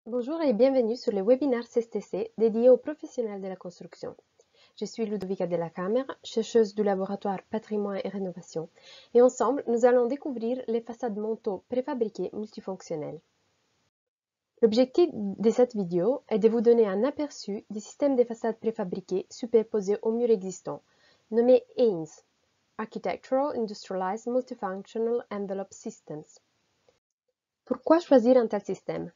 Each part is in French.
Bonjour et bienvenue sur le webinaire CSTC dédié aux professionnels de la construction. Je suis Ludovica Della Camera, chercheuse du laboratoire Patrimoine et Rénovation, et ensemble, nous allons découvrir les façades manteaux préfabriquées multifonctionnelles. L'objectif de cette vidéo est de vous donner un aperçu du système des façades préfabriquées superposées aux murs existants, nommé AINS, Architectural Industrialized Multifunctional Envelope Systems. Pourquoi choisir un tel système?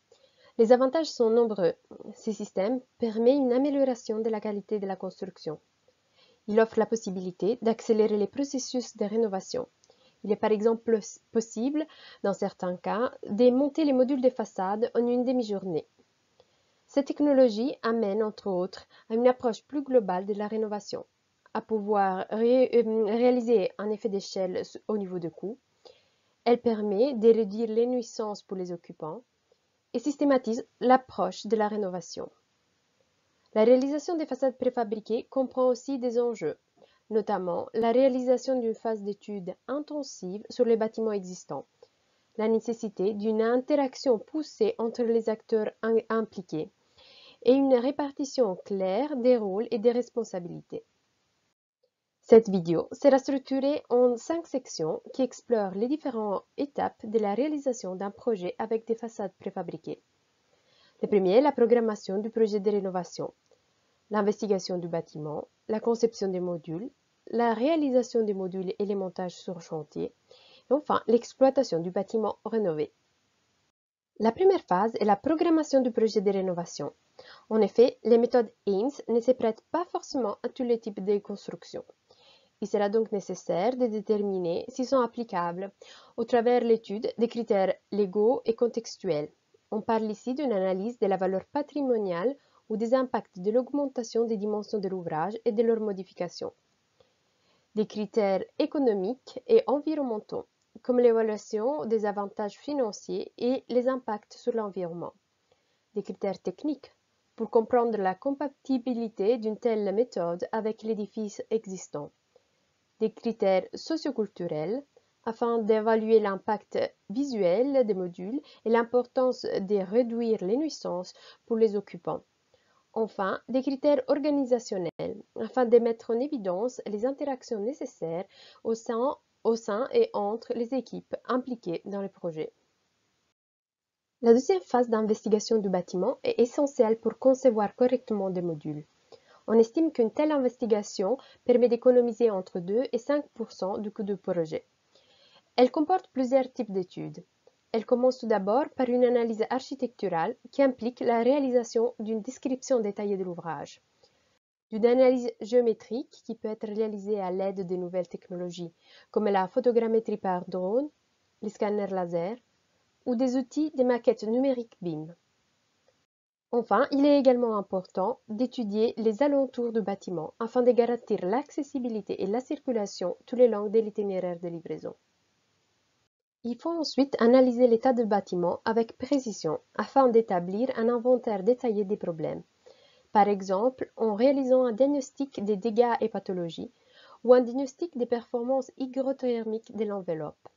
Les avantages sont nombreux. Ce système permet une amélioration de la qualité de la construction. Il offre la possibilité d'accélérer les processus de rénovation. Il est par exemple possible, dans certains cas, de monter les modules de façade en une demi-journée. Cette technologie amène, entre autres, à une approche plus globale de la rénovation, à pouvoir réaliser un effet d'échelle au niveau de coût. Elle permet de réduire les nuisances pour les occupants, et systématise l'approche de la rénovation. La réalisation des façades préfabriquées comprend aussi des enjeux, notamment la réalisation d'une phase d'étude intensive sur les bâtiments existants, la nécessité d'une interaction poussée entre les acteurs impliqués et une répartition claire des rôles et des responsabilités. Cette vidéo sera structurée en 5 sections qui explorent les différentes étapes de la réalisation d'un projet avec des façades préfabriquées. Le premier est la programmation du projet de rénovation, l'investigation du bâtiment, la conception des modules, la réalisation des modules et les montages sur chantier, et enfin l'exploitation du bâtiment rénové. La première phase est la programmation du projet de rénovation. En effet, les méthodes AINS ne se prêtent pas forcément à tous les types de construction. Il sera donc nécessaire de déterminer s'ils sont applicables au travers l'étude des critères légaux et contextuels. On parle ici d'une analyse de la valeur patrimoniale ou des impacts de l'augmentation des dimensions de l'ouvrage et de leur modification. Des critères économiques et environnementaux, comme l'évaluation des avantages financiers et les impacts sur l'environnement. Des critères techniques, pour comprendre la compatibilité d'une telle méthode avec l'édifice existant. Des critères socioculturels, afin d'évaluer l'impact visuel des modules et l'importance de réduire les nuisances pour les occupants. Enfin, des critères organisationnels, afin de mettre en évidence les interactions nécessaires au sein et entre les équipes impliquées dans le projet. La deuxième phase d'investigation du bâtiment est essentielle pour concevoir correctement des modules. On estime qu'une telle investigation permet d'économiser entre 2 et 5% du coût du projet. Elle comporte plusieurs types d'études. Elle commence tout d'abord par une analyse architecturale qui implique la réalisation d'une description détaillée de l'ouvrage, d'une analyse géométrique qui peut être réalisée à l'aide de nouvelles technologies comme la photogrammétrie par drone, les scanners laser ou des outils de maquettes numériques BIM. Enfin, il est également important d'étudier les alentours du bâtiment afin de garantir l'accessibilité et la circulation tout le long de l'itinéraire de livraison. Il faut ensuite analyser l'état du bâtiment avec précision afin d'établir un inventaire détaillé des problèmes, par exemple en réalisant un diagnostic des dégâts et pathologies ou un diagnostic des performances hygrothermiques de l'enveloppe.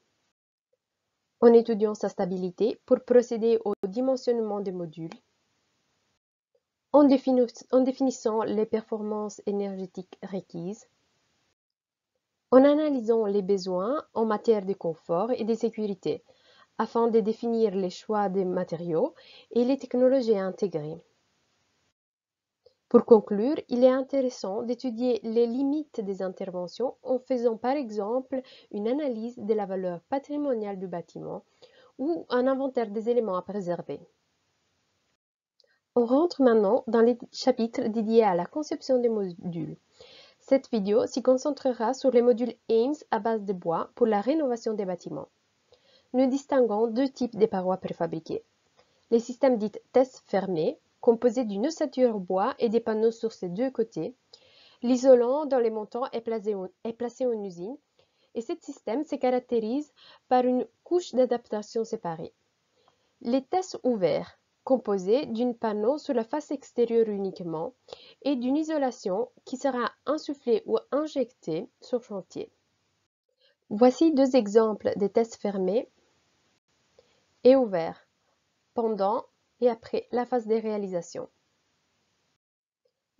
En étudiant sa stabilité pour procéder au dimensionnement des modules, en définissant les performances énergétiques requises, en analysant les besoins en matière de confort et de sécurité, afin de définir les choix des matériaux et les technologies à intégrer. Pour conclure, il est intéressant d'étudier les limites des interventions en faisant par exemple une analyse de la valeur patrimoniale du bâtiment ou un inventaire des éléments à préserver. On rentre maintenant dans les chapitres dédiés à la conception des modules. Cette vidéo s'y concentrera sur les modules AIMS à base de bois pour la rénovation des bâtiments. Nous distinguons deux types de parois préfabriquées. Les systèmes dits test fermés, composés d'une ossature bois et des panneaux sur ses deux côtés. L'isolant dans les montants est placé en usine et ce système se caractérise par une couche d'adaptation séparée. Les tests ouverts, composés d'un panneau sur la face extérieure uniquement et d'une isolation qui sera insufflée ou injectée sur chantier. Voici deux exemples de tests fermés et ouverts. Pendant et après la phase de réalisation.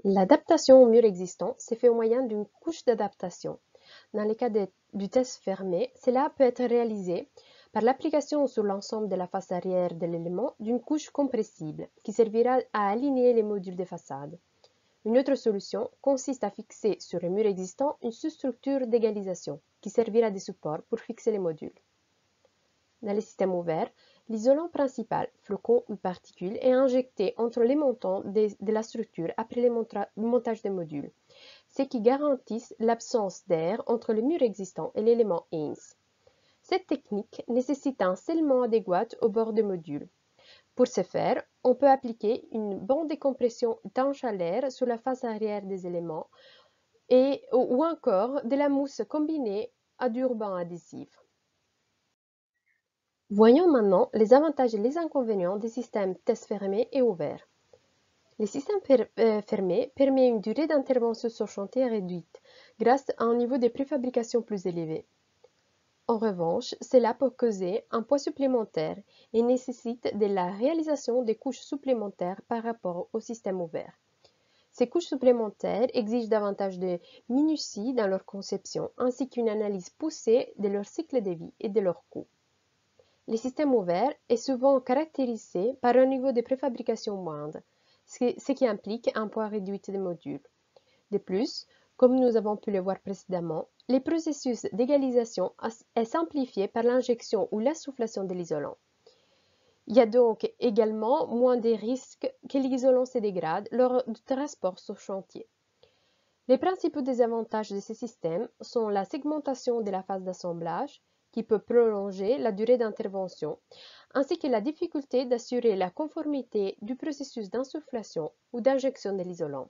L'adaptation au mur existant s'est fait au moyen d'une couche d'adaptation. Dans le cas du test fermé, cela peut être réalisé par l'application sur l'ensemble de la face arrière de l'élément d'une couche compressible qui servira à aligner les modules de façade. Une autre solution consiste à fixer sur le mur existant une sous-structure d'égalisation qui servira de support pour fixer les modules. Dans les systèmes ouverts, l'isolant principal, flocon ou particule, est injecté entre les montants de la structure après le montage des modules, ce qui garantit l'absence d'air entre le mur existant et l'élément Ames. Cette technique nécessite un scellement adéquat au bord des modules. Pour ce faire, on peut appliquer une bande de compression étanche à l'air sur la face arrière des éléments ou encore de la mousse combinée à du ruban adhésif. Voyons maintenant les avantages et les inconvénients des systèmes test fermés et ouverts. Les systèmes fermés permettent une durée d'intervention sur chantier réduite grâce à un niveau de préfabrication plus élevé. En revanche, cela peut causer un poids supplémentaire et nécessite de la réalisation des couches supplémentaires par rapport au système ouvert. Ces couches supplémentaires exigent davantage de minutie dans leur conception ainsi qu'une analyse poussée de leur cycle de vie et de leurs coûts. Le système ouvert est souvent caractérisé par un niveau de préfabrication moindre, ce qui implique un poids réduit des modules. De plus, comme nous avons pu le voir précédemment, le processus d'égalisation est simplifié par l'injection ou l'insufflation de l'isolant. Il y a donc également moins de risques que l'isolant se dégrade lors du transport sur chantier. Les principaux désavantages de ces systèmes sont la segmentation de la phase d'assemblage, qui peut prolonger la durée d'intervention, ainsi que la difficulté d'assurer la conformité du processus d'insufflation ou d'injection de l'isolant.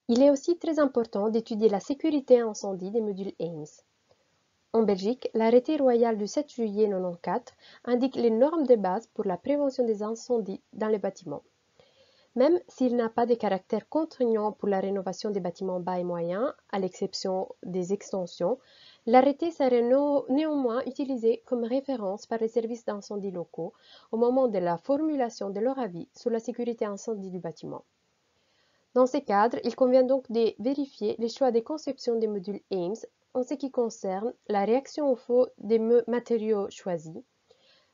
Il est aussi très important d'étudier la sécurité incendie des modules Ames. En Belgique, l'arrêté royal du 7 juillet 1994 indique les normes de base pour la prévention des incendies dans les bâtiments. Même s'il n'a pas de caractère contraignant pour la rénovation des bâtiments bas et moyens, à l'exception des extensions, l'arrêté serait néanmoins utilisé comme référence par les services d'incendie locaux au moment de la formulation de leur avis sur la sécurité incendie du bâtiment. Dans ces cadres, il convient donc de vérifier les choix de conception des modules Ames en ce qui concerne la réaction au feu des matériaux choisis,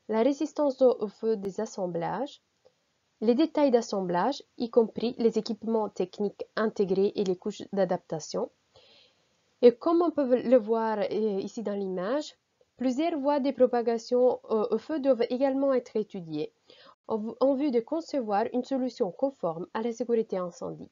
la résistance au feu des assemblages, les détails d'assemblage, y compris les équipements techniques intégrés et les couches d'adaptation. Et comme on peut le voir ici dans l'image, plusieurs voies de propagation au feu doivent également être étudiées en vue de concevoir une solution conforme à la sécurité incendie.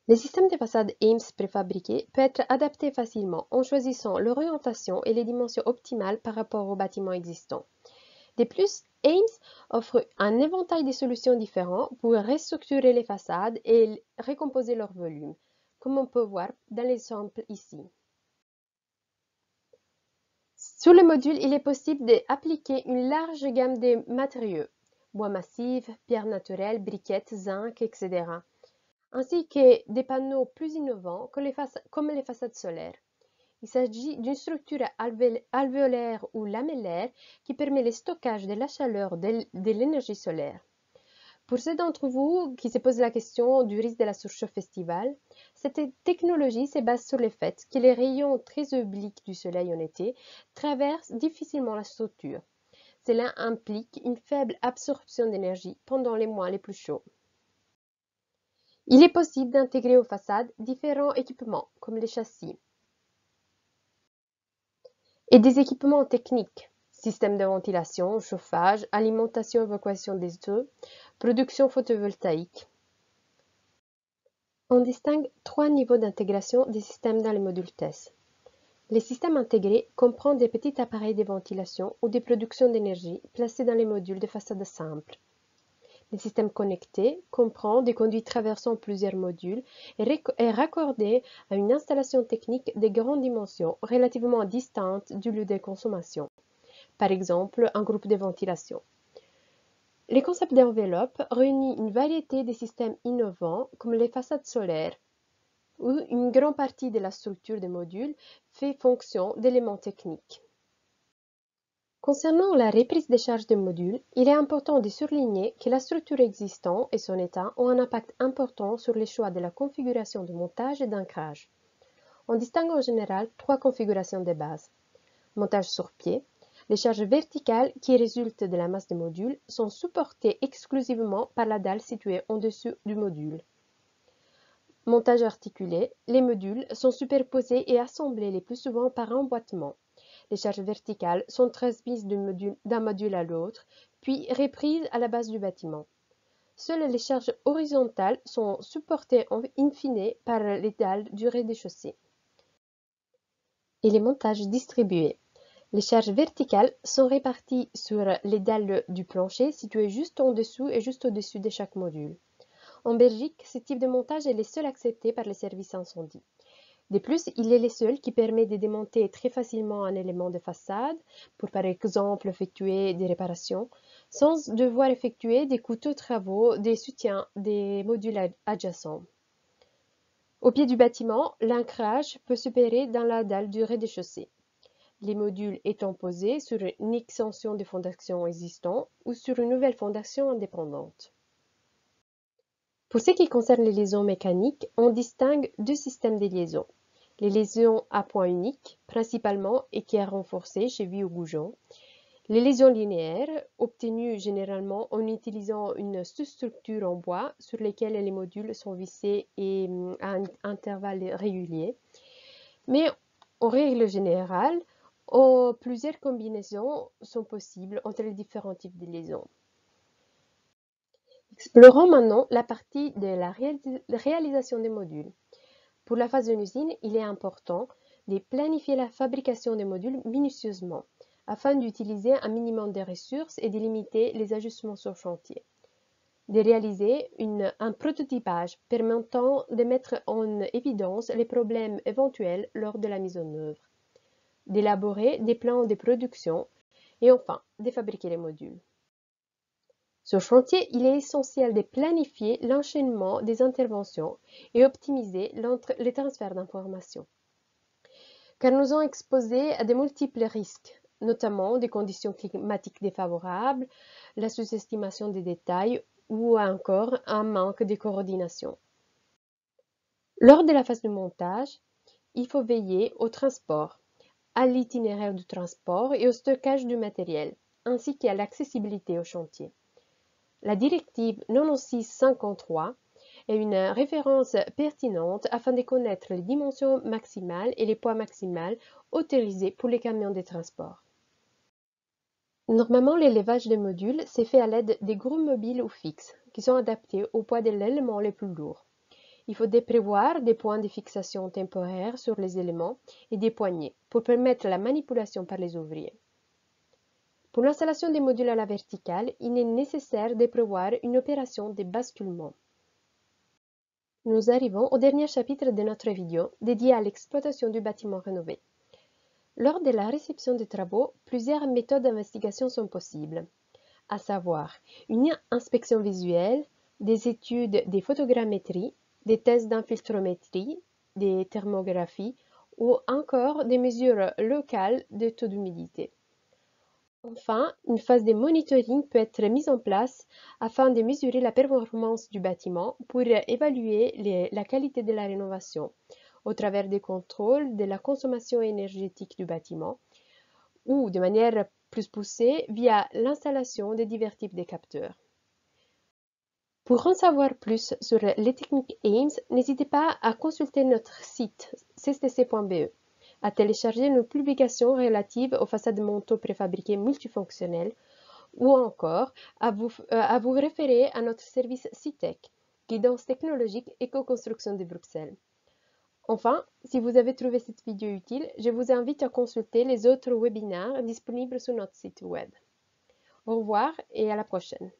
Les systèmes de façade Ames préfabriqués peuvent être adaptés facilement en choisissant l'orientation et les dimensions optimales par rapport au bâtiment existant. De plus, Ames offre un éventail de solutions différentes pour restructurer les façades et recomposer leur volume, comme on peut voir dans l'exemple ici. Sur le module, il est possible d'appliquer une large gamme de matériaux, bois massif, pierres naturelles, briquettes, zinc, etc., ainsi que des panneaux plus innovants comme les façades solaires. Il s'agit d'une structure alvéolaire ou lamellaire qui permet le stockage de la chaleur de l'énergie solaire. Pour ceux d'entre vous qui se posent la question du risque de la surchauffe estivale, cette technologie se base sur le fait que les rayons très obliques du soleil en été traversent difficilement la structure. Cela implique une faible absorption d'énergie pendant les mois les plus chauds. Il est possible d'intégrer aux façades différents équipements comme les châssis, et des équipements techniques, système de ventilation, chauffage, alimentation, évacuation des eaux, production photovoltaïque. On distingue trois niveaux d'intégration des systèmes dans les modules test. Les systèmes intégrés comprennent des petits appareils de ventilation ou de production d'énergie placés dans les modules de façade simple. Les systèmes connectés comprennent des conduits traversant plusieurs modules et raccordés à une installation technique de grande dimension relativement distante du lieu de consommation, par exemple un groupe de ventilation. Le concept d'enveloppe réunit une variété de systèmes innovants comme les façades solaires, où une grande partie de la structure des modules fait fonction d'éléments techniques. Concernant la reprise des charges des modules, il est important de souligner que la structure existante et son état ont un impact important sur les choix de la configuration de montage et d'ancrage. On distingue en général trois configurations de base. Montage sur pied. Les charges verticales qui résultent de la masse des modules sont supportées exclusivement par la dalle située en dessous du module. Montage articulé. Les modules sont superposés et assemblés le plus souvent par emboîtement. Les charges verticales sont transmises d'un module à l'autre, puis reprises à la base du bâtiment. Seules les charges horizontales sont supportées in fine par les dalles du rez-de-chaussée. Et les montages distribués. Les charges verticales sont réparties sur les dalles du plancher situées juste en dessous et juste au-dessus de chaque module. En Belgique, ce type de montage est le seul accepté par les services incendie. De plus, il est le seul qui permet de démonter très facilement un élément de façade pour par exemple effectuer des réparations, sans devoir effectuer des coûteux travaux de soutien des modules adjacents. Au pied du bâtiment, l'ancrage peut s'opérer dans la dalle du rez-de-chaussée, les modules étant posés sur une extension de fondation existante ou sur une nouvelle fondation indépendante. Pour ce qui concerne les liaisons mécaniques, on distingue deux systèmes de liaison. Les liaisons à point unique, principalement équerre renforcé, cheville ou goujon. Les liaisons linéaires, obtenues généralement en utilisant une sous-structure en bois sur lesquelles les modules sont vissés et à un intervalle régulier. Mais en règle générale, plusieurs combinaisons sont possibles entre les différents types de liaisons. Explorons maintenant la partie de la réalisation des modules. Pour la phase d'une usine, il est important de planifier la fabrication des modules minutieusement, afin d'utiliser un minimum de ressources et de limiter les ajustements sur chantier. De réaliser un prototypage permettant de mettre en évidence les problèmes éventuels lors de la mise en œuvre. D'élaborer des plans de production et enfin, de fabriquer les modules. Sur chantier, il est essentiel de planifier l'enchaînement des interventions et optimiser les transferts d'informations. Car nous sommes exposés à de multiples risques, notamment des conditions climatiques défavorables, la sous-estimation des détails ou encore un manque de coordination. Lors de la phase de montage, il faut veiller au transport, à l'itinéraire du transport et au stockage du matériel, ainsi qu'à l'accessibilité au chantier. La directive 9653 est une référence pertinente afin de connaître les dimensions maximales et les poids maximaux autorisés pour les camions de transport. Normalement, l'élevage des modules s'est fait à l'aide des grues mobiles ou fixes, qui sont adaptés au poids de l'élément le plus lourd. Il faut prévoir des points de fixation temporaires sur les éléments et des poignées pour permettre la manipulation par les ouvriers. Pour l'installation des modules à la verticale, il est nécessaire de prévoir une opération de basculement. Nous arrivons au dernier chapitre de notre vidéo dédié à l'exploitation du bâtiment rénové. Lors de la réception des travaux, plusieurs méthodes d'investigation sont possibles, à savoir une inspection visuelle, des études de photogrammétrie, des tests d'infiltrométrie, des thermographies ou encore des mesures locales de taux d'humidité. Enfin, une phase de monitoring peut être mise en place afin de mesurer la performance du bâtiment pour évaluer la qualité de la rénovation au travers des contrôles de la consommation énergétique du bâtiment ou de manière plus poussée via l'installation de divers types de capteurs. Pour en savoir plus sur les techniques AIMS, n'hésitez pas à consulter notre site cstc.be, à télécharger nos publications relatives aux façades manteaux préfabriqués multifonctionnels ou encore à vous référer à notre service CITEC, Guidance technologique éco-construction de Bruxelles. Enfin, si vous avez trouvé cette vidéo utile, je vous invite à consulter les autres webinaires disponibles sur notre site web. Au revoir et à la prochaine.